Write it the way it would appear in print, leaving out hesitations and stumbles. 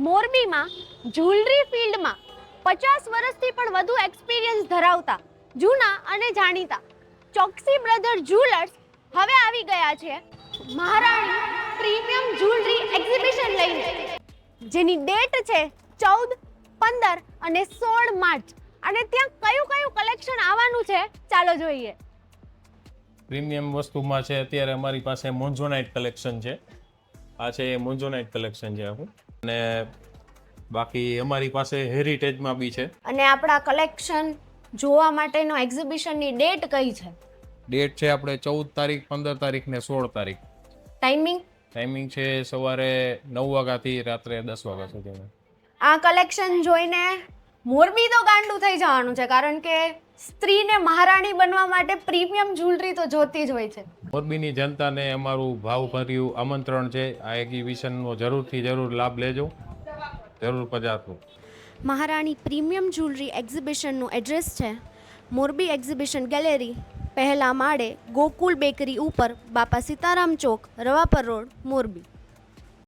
મોરબીમાં જ્વેલરી ફિલ્ડમાં 50 વર્ષથી પણ વધુ એક્સપિરિયન્સ ધરાવતા જૂના અને જાણીતા ચોકસી બ્રધર જ્વેલર્સ હવે આવી ગયા છે મહારાણી પ્રીમિયમ જ્વેલરી એક્ઝિબિશન લઈને, જેની ડેટ છે 14, 15 અને 16 માર્ચ. અને ત્યાં કયું કયું કલેક્શન આવવાનું છે ચાલો જોઈએ. પ્રીમિયમ વસ્તુમાં છે અત્યારે અમારી પાસે મોન્ઝોનાઇટ કલેક્શન છે. આ છે મોન્ઝોનાઇટ કલેક્શન છે આખું. અને બાકી અમારી પાસે હેરિટેજમાં બી છે. અને આપણા કલેક્શન જોવા માટેનો એક્ઝિબિશનની ડેટ કઈ છે? ડેટ છે આપણે 14 તારીખ, 15 તારીખ ને 16 તારીખ. ટાઈમિંગ છે સવારે 9 વાગ્યાથી રાત્રે 10 વાગ્યા સુધીમાં. આ કલેક્શન જોઈને મોરબી તો ગાંડું થઈ જવાનું છે, કારણ કે સ્ત્રીને મહારાણી બનવા માટે પ્રીમિયમ જ્વેલરી તો જોતી જ હોય છે. મોરબીની જનતાને અમારું ભાવભર્યું આમંત્રણ છે. આ એક્ઝિબિશનનો જરૂર લાભ લેજો, જરૂર પધારજો. મહારાણી પ્રીમિયમ જ્વેલરી એક્ઝિબિશનનું એડ્રેસ છે મોરબી એક્ઝિબિશન ગેલેરી, પહેલા માળે, ગોકુલ બેકરી ઉપર, બાપા સીતારામ ચોક, રવાપર રોડ, મોરબી.